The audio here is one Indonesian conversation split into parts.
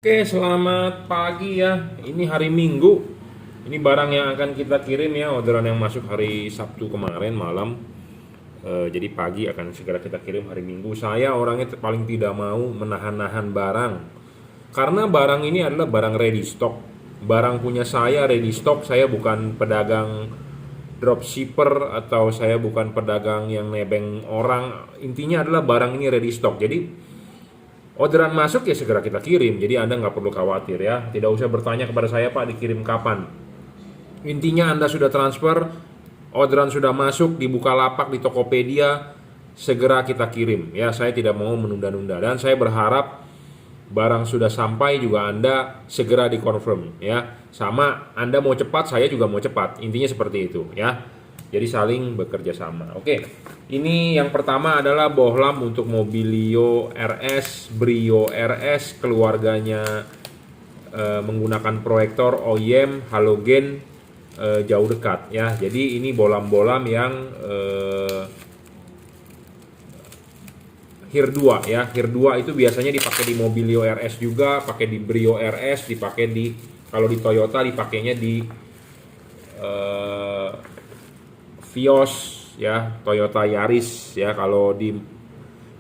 Oke, selamat pagi ya. Ini hari Minggu. Ini barang yang akan kita kirim ya, orderan yang masuk hari Sabtu kemarin malam. Jadi pagi akan segera kita kirim hari Minggu. Saya orangnya paling tidak mau menahan-nahan barang. Karena barang ini adalah barang ready stock. Barang punya saya ready stock. Saya bukan pedagang dropshipper atau saya bukan pedagang yang nebeng orang. Intinya adalah barang ini ready stock. Jadi orderan masuk ya segera kita kirim, jadi Anda nggak perlu khawatir ya. Tidak usah bertanya kepada saya, Pak, dikirim kapan. Intinya Anda sudah transfer, orderan sudah masuk di Bukalapak, di Tokopedia, segera kita kirim. Ya, saya tidak mau menunda-nunda dan saya berharap barang sudah sampai juga Anda segera dikonfirm ya. Sama Anda mau cepat, saya juga mau cepat. Intinya seperti itu ya. Jadi saling bekerja sama. Oke. Ini yang pertama adalah bohlam untuk Mobilio RS, Brio RS, keluarganya menggunakan proyektor OEM halogen jauh dekat ya. Jadi ini bohlam-bohlam yang HIR 2 ya. HIR 2 itu biasanya dipakai di Mobilio RS juga, pakai di Brio RS, dipakai di, kalau di Toyota dipakainya di Vios ya, Toyota Yaris ya, kalau di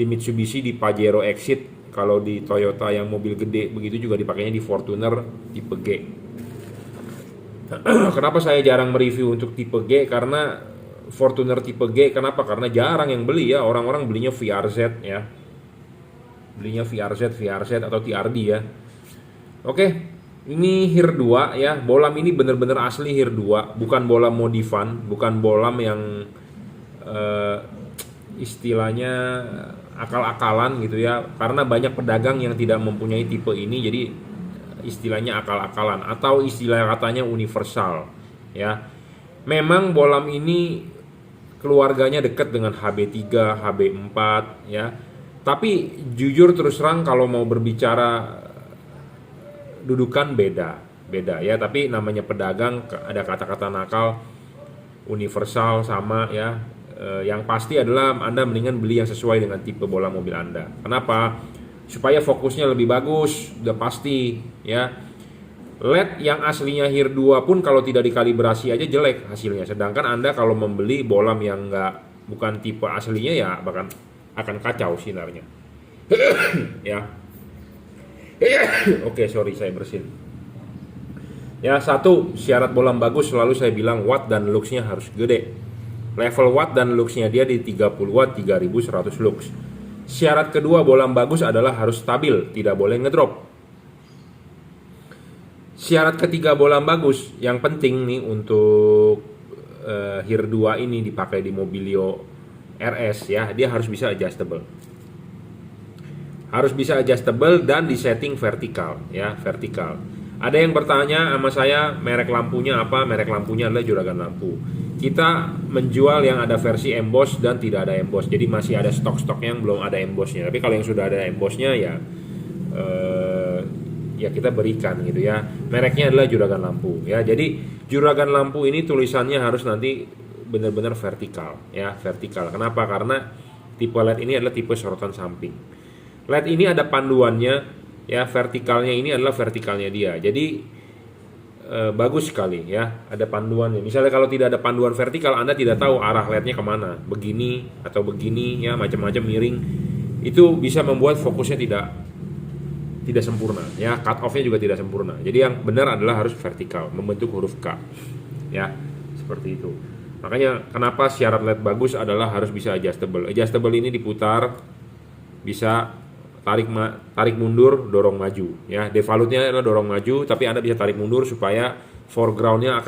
Mitsubishi di Pajero Exit, kalau di Toyota yang mobil gede begitu juga dipakainya di Fortuner tipe G. Kenapa saya jarang mereview untuk tipe G? Karena Fortuner tipe G, kenapa? Karena jarang yang beli ya, orang-orang belinya VRZ ya. Belinya VRZ atau TRD ya. Oke, ini HIR 2 ya. Bohlam ini bener-bener asli HIR 2, bukan bohlam modifan, bukan bohlam yang istilahnya akal-akalan gitu ya. Karena banyak pedagang yang tidak mempunyai tipe ini, jadi istilahnya akal-akalan atau istilah katanya universal ya. Memang bohlam ini keluarganya dekat dengan HB3, HB4 ya. Tapi jujur terus terang kalau mau berbicara dudukan beda ya. Tapi namanya pedagang ada kata-kata nakal, universal sama ya. Yang pasti adalah Anda mendingan beli yang sesuai dengan tipe bohlam mobil Anda. Kenapa? Supaya fokusnya lebih bagus, udah pasti ya. LED yang aslinya HIR 2 pun kalau tidak dikalibrasi aja jelek hasilnya. Sedangkan Anda kalau membeli bohlam yang bukan tipe aslinya ya bahkan akan kacau sinarnya. Ya. Oke, sorry saya bersin. Ya, satu, syarat bohlam bagus selalu saya bilang watt dan luxnya harus gede. Level watt dan luxnya dia di 30 watt, 3100 lux. Syarat kedua bohlam bagus adalah harus stabil, tidak boleh ngedrop. Syarat ketiga bohlam bagus, yang penting nih untuk HIR 2 ini dipakai di Mobilio RS ya, dia harus bisa adjustable. Harus bisa adjustable dan disetting vertikal ya, vertikal. Ada yang bertanya sama saya merek lampunya apa? Merek lampunya adalah Juragan Lampu. Kita menjual yang ada versi emboss dan tidak ada emboss. Jadi masih ada stok-stok yang belum ada embossnya. Tapi kalau yang sudah ada embossnya ya ya kita berikan gitu ya. Mereknya adalah Juragan Lampu ya. Jadi Juragan Lampu ini tulisannya harus nanti benar-benar vertikal ya, vertikal. Kenapa? Karena tipe LED ini adalah tipe sorotan samping. LED ini ada panduannya ya, vertikalnya ini adalah vertikalnya dia. Jadi bagus sekali ya, ada panduannya. Misalnya kalau tidak ada panduan vertikal, Anda tidak tahu arah LED-nya kemana, begini atau begini ya, macam-macam miring. Itu bisa membuat fokusnya tidak sempurna ya, cut off-nya juga tidak sempurna. Jadi yang benar adalah harus vertikal, membentuk huruf K ya, seperti itu. Makanya kenapa syarat LED bagus adalah harus bisa adjustable. Adjustable ini diputar, bisa tarik mundur, dorong maju ya. Devalute-nya adalah dorong maju, tapi Anda bisa tarik mundur supaya foreground-nya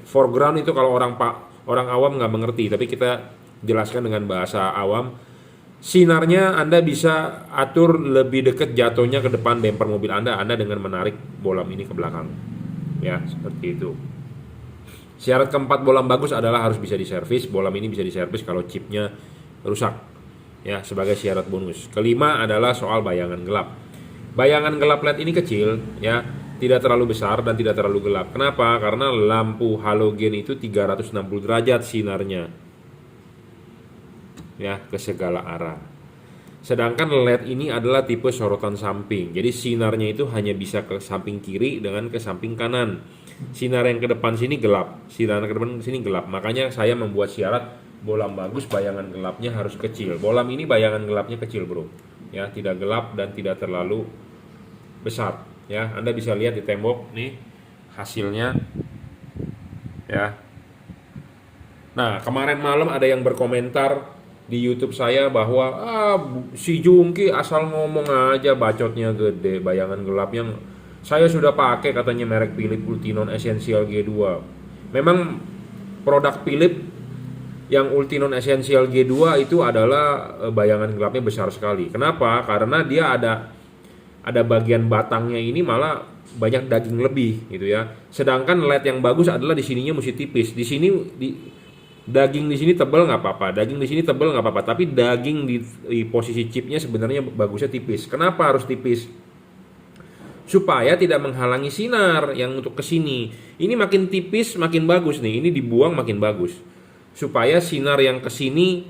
foreground itu kalau orang awam nggak mengerti, tapi kita jelaskan dengan bahasa awam. Sinarnya Anda bisa atur lebih dekat jatuhnya ke depan bumper mobil Anda dengan menarik bohlam ini ke belakang ya, seperti itu. Syarat keempat bohlam bagus adalah harus bisa diservis. Bohlam ini bisa diservis kalau chipnya rusak ya, sebagai syarat bonus. Kelima adalah soal bayangan gelap. Bayangan gelap LED ini kecil ya, tidak terlalu besar dan tidak terlalu gelap. Kenapa? Karena lampu halogen itu 360 derajat sinarnya ya, ke segala arah. Sedangkan LED ini adalah tipe sorotan samping. Jadi sinarnya itu hanya bisa ke samping kiri dengan ke samping kanan. Sinar yang ke depan sini gelap, sinar yang ke depan sini gelap. Makanya saya membuat syarat bolam bagus bayangan gelapnya harus kecil. Bolam ini bayangan gelapnya kecil, Bro. Ya, tidak gelap dan tidak terlalu besar. Ya, Anda bisa lihat di tembok nih hasilnya. Ya. Nah, kemarin malam ada yang berkomentar di YouTube saya bahwa si Jungki asal ngomong aja, bacotnya gede, bayangan gelapnya saya sudah pakai katanya merek Philips Ultinon Essential G2. Memang produk Philips yang Ultinon Essential G2 itu adalah bayangan gelapnya besar sekali. Kenapa? Karena dia ada bagian batangnya ini malah banyak daging lebih gitu ya. Sedangkan LED yang bagus adalah di sininya mesti tipis. Di sini daging di sini tebal nggak apa-apa, daging di sini tebal nggak apa-apa, tapi daging di posisi chipnya sebenarnya bagusnya tipis. Kenapa harus tipis? Supaya tidak menghalangi sinar yang untuk ke sini. Ini makin tipis makin bagus nih, ini dibuang makin bagus. Supaya sinar yang ke sini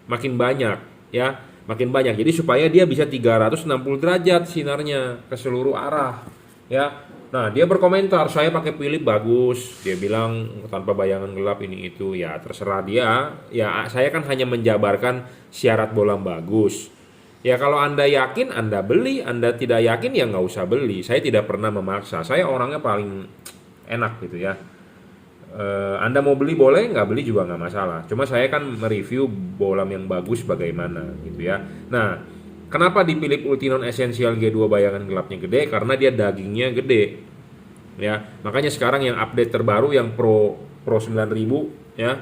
makin banyak ya, makin banyak. Jadi supaya dia bisa 360 derajat sinarnya ke seluruh arah ya. Nah, dia berkomentar, saya pakai Philips bagus. Dia bilang tanpa bayangan gelap ini itu. Ya, terserah dia. Ya, saya kan hanya menjabarkan syarat bolam bagus. Ya, kalau Anda yakin, Anda beli. Anda tidak yakin, ya nggak usah beli. Saya tidak pernah memaksa. Saya orangnya paling enak gitu ya. Anda mau beli boleh, nggak beli juga nggak masalah. Cuma saya kan mereview bolam yang bagus bagaimana gitu ya. Nah, kenapa di Philips Ultinon Essential G2 bayangan gelapnya gede? Karena dia dagingnya gede. Ya, makanya sekarang yang update terbaru yang Pro 9000 ya.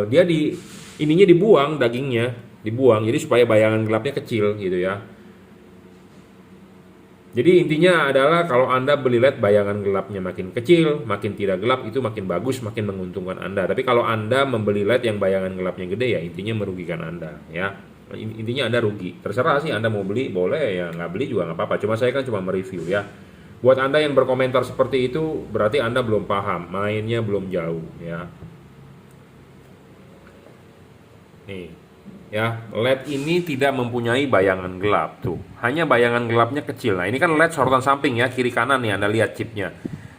Dia ininya dibuang, dagingnya dibuang jadi supaya bayangan gelapnya kecil gitu ya. Jadi intinya adalah kalau Anda beli LED bayangan gelapnya makin kecil, makin tidak gelap, itu makin bagus, makin menguntungkan Anda. Tapi kalau Anda membeli LED yang bayangan gelapnya gede, ya intinya merugikan Anda ya. Intinya Anda rugi. Terserah sih Anda mau beli, boleh ya, nggak beli juga nggak apa-apa. Cuma saya kan cuma mereview ya. Buat Anda yang berkomentar seperti itu, berarti Anda belum paham, mainnya belum jauh ya. Nih, ya, LED ini tidak mempunyai bayangan gelap tuh. Hanya bayangan gelapnya kecil. Nah, ini kan LED sorotan samping ya, kiri kanan nih Anda lihat chipnya.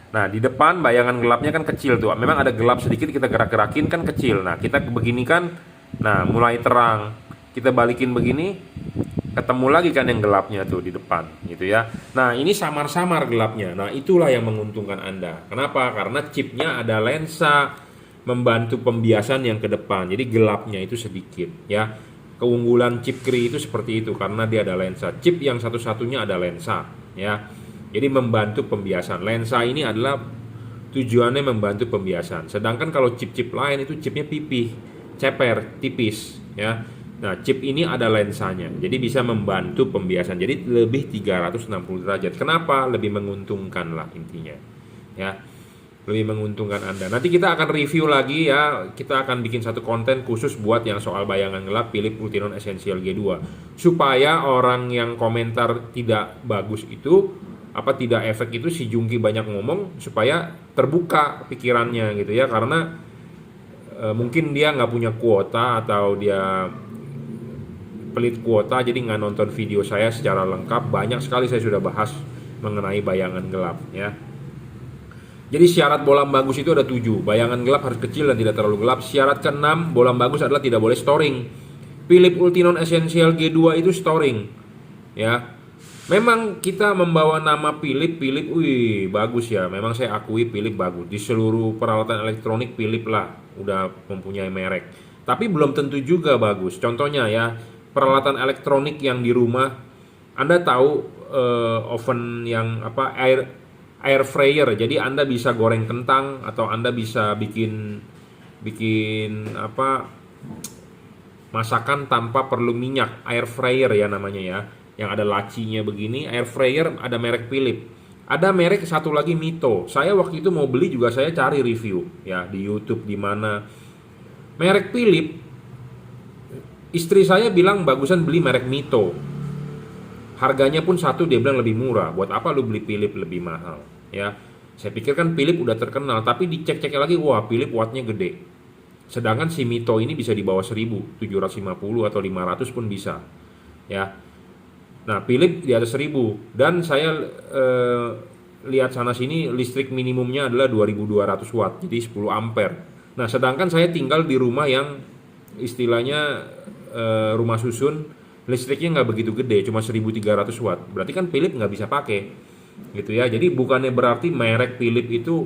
Nah, di depan bayangan gelapnya kan kecil tuh. Memang ada gelap sedikit, kita gerak-gerakin kan kecil. Nah, kita begini kan, nah mulai terang. Kita balikin begini, ketemu lagi kan yang gelapnya tuh di depan gitu ya. Nah, ini samar-samar gelapnya. Nah, itulah yang menguntungkan Anda. Kenapa? Karena chipnya ada lensa membantu pembiasan yang ke depan. Jadi gelapnya itu sedikit ya. Keunggulan chip Cree itu seperti itu karena dia ada lensa. Chip yang satu-satunya ada lensa ya. Jadi membantu pembiasan. Lensa ini adalah tujuannya membantu pembiasan. Sedangkan kalau chip-chip lain itu chipnya pipih, ceper, tipis ya. Nah, chip ini ada lensanya. Jadi bisa membantu pembiasan. Jadi lebih 360 derajat. Kenapa? Lebih menguntungkan lah intinya. Ya. Lebih menguntungkan Anda. Nanti kita akan review lagi ya. Kita akan bikin satu konten khusus buat yang soal bayangan gelap Philips Ultinon Essential G2. Supaya orang yang komentar tidak bagus itu, tidak efek itu, si Jungki banyak ngomong supaya terbuka pikirannya gitu ya. Karena mungkin dia nggak punya kuota atau dia pelit kuota jadi nggak nonton video saya secara lengkap. Banyak sekali saya sudah bahas mengenai bayangan gelap ya. Jadi syarat bolam bagus itu ada 7. Bayangan gelap harus kecil dan tidak terlalu gelap. Syarat ke-6 bolam bagus adalah tidak boleh storing. Philips Ultinon Essential G2 itu storing ya. Memang kita membawa nama Philips, wih bagus ya. Memang saya akui Philips bagus. Di seluruh peralatan elektronik Philips lah udah mempunyai merek. Tapi belum tentu juga bagus. Contohnya ya, peralatan elektronik yang di rumah, Anda tahu oven yang air fryer. Jadi Anda bisa goreng kentang atau Anda bisa bikin masakan tanpa perlu minyak. Air fryer ya namanya ya. Yang ada lacinya begini, air fryer ada merek Philips. Ada merek satu lagi Mito. Saya waktu itu mau beli juga saya cari review ya di YouTube di mana. Merek Philips, istri saya bilang bagusan beli merek Mito. Harganya pun satu dia bilang lebih murah. Buat apa lu beli Philips lebih mahal? Ya, saya pikir kan Philips udah terkenal, tapi dicek-cek lagi, wah Philips wattnya gede. Sedangkan si Mito ini bisa di bawah 1000, 750 atau 500 pun bisa. Ya. Nah, Philips di atas 1000 dan saya lihat sana sini listrik minimumnya adalah 2200 watt, jadi 10 ampere. Nah, sedangkan saya tinggal di rumah yang istilahnya rumah susun, listriknya nggak begitu gede, cuma 1300 watt. Berarti kan Philips nggak bisa pakai, gitu ya. Jadi bukannya berarti merek Philips itu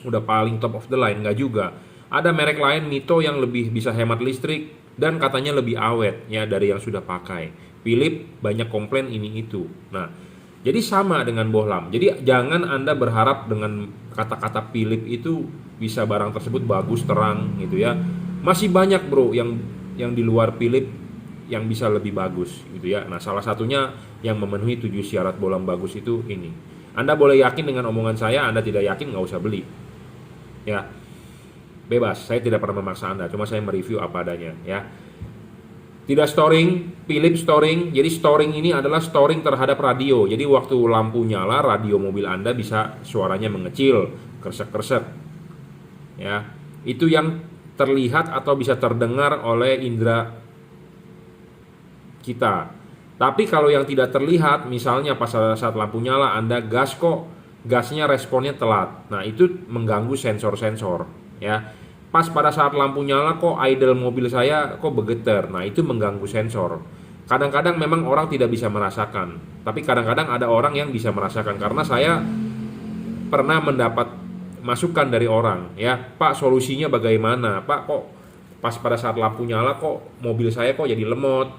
udah paling top of the line, nggak juga. Ada merek lain Mito yang lebih bisa hemat listrik dan katanya lebih awet ya dari yang sudah pakai. Philips banyak komplain ini itu. Nah, jadi sama dengan bohlam. Jadi jangan Anda berharap dengan kata-kata Philips itu bisa barang tersebut bagus, terang gitu ya. Masih banyak bro yang di luar Philips yang bisa lebih bagus gitu ya. Nah, salah satunya yang memenuhi 7 syarat bohlam bagus itu ini. Anda boleh yakin dengan omongan saya, Anda tidak yakin nggak usah beli. Ya. Bebas, saya tidak pernah memaksa Anda, cuma saya mereview apa adanya ya. Tidak storing, Philips storing. Jadi storing ini adalah storing terhadap radio. Jadi waktu lampu nyala, radio mobil Anda bisa suaranya mengecil, kresek-kresek. Ya. Itu yang terlihat atau bisa terdengar oleh indera kita. Tapi kalau yang tidak terlihat, misalnya pas saat lampu nyala Anda gas kok gasnya responnya telat. Nah, itu mengganggu sensor-sensor ya. Pas pada saat lampu nyala kok idle mobil saya kok bergetar. Nah, itu mengganggu sensor. Kadang-kadang memang orang tidak bisa merasakan, tapi kadang-kadang ada orang yang bisa merasakan karena saya pernah mendapat masukan dari orang ya, Pak solusinya bagaimana? Pak kok pas pada saat lampu nyala kok mobil saya kok jadi lemot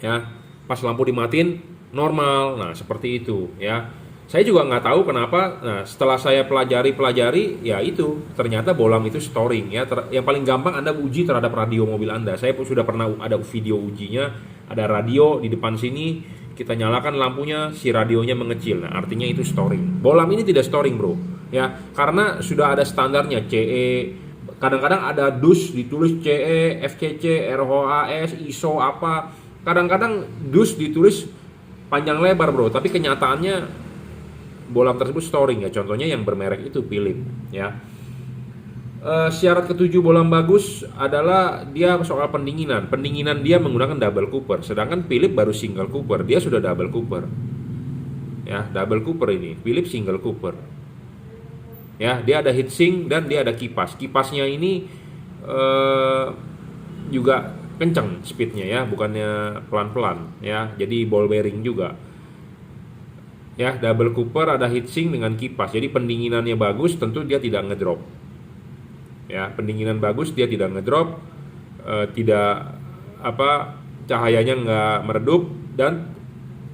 ya, pas lampu dimatiin normal. Nah, seperti itu ya. Saya juga nggak tahu kenapa. Nah, setelah saya pelajari ya itu ternyata bohlam itu storing ya. Yang paling gampang Anda uji terhadap radio mobil Anda. Saya pun sudah pernah ada video ujinya. Ada radio di depan sini, kita nyalakan lampunya, si radionya mengecil. Nah, artinya itu storing. Bohlam ini tidak storing bro ya, karena sudah ada standarnya CE. Kadang-kadang ada DUS ditulis CE, FCC, ROHS, ISO apa. Kadang-kadang DUS ditulis panjang lebar bro, tapi kenyataannya bohlam tersebut storing ya. Contohnya yang bermerek itu Philips ya. Syarat ketujuh bohlam bagus adalah dia soal pendinginan. Pendinginan dia menggunakan double cooper, sedangkan Philips baru single cooper. Dia sudah double cooper ya, double cooper ini. Philips single cooper ya. Dia ada heatsink dan dia ada kipas. Kipasnya ini juga kencang speednya ya, bukannya pelan-pelan ya. Jadi ball bearing juga ya. Double cooper, ada heatsink dengan kipas. Jadi pendinginannya bagus, tentu dia tidak ngedrop ya. Pendinginan bagus, dia tidak ngedrop, tidak cahayanya nggak meredup dan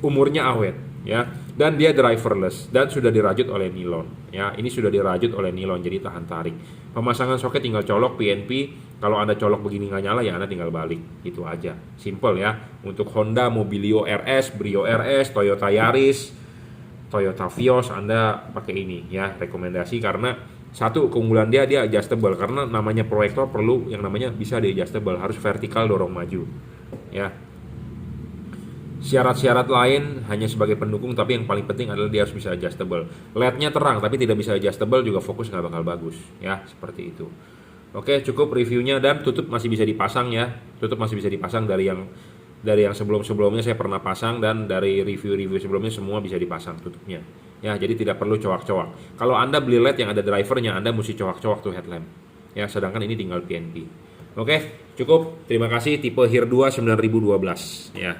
umurnya awet ya. Dan dia driverless dan sudah dirajut oleh nilon ya. Ini sudah dirajut oleh nilon, jadi tahan tarik. Pemasangan soket tinggal colok PNP. Kalau Anda colok begini nggak nyala ya Anda tinggal balik, itu aja, simple ya. Untuk Honda Mobilio RS, Brio RS, Toyota Yaris, Toyota Vios Anda pakai ini ya, rekomendasi. Karena satu keunggulan dia adjustable, karena namanya proyektor perlu yang namanya bisa di adjustable, harus vertikal dorong maju ya. Syarat-syarat lain hanya sebagai pendukung, tapi yang paling penting adalah dia harus bisa adjustable. LED-nya terang tapi tidak bisa adjustable juga fokus nggak bakal bagus ya, seperti itu. Oke, cukup reviewnya. Dan tutup masih bisa dipasang ya, tutup masih bisa dipasang dari yang sebelum-sebelumnya saya pernah pasang, dan dari review-review sebelumnya semua bisa dipasang tutupnya ya. Jadi tidak perlu coak-coak. Kalau Anda beli LED yang ada drivernya, Anda mesti coak-coak tuh headlamp ya, sedangkan ini tinggal PNP. Oke, cukup. Terima kasih. Tipe HIR 2 9012 ya.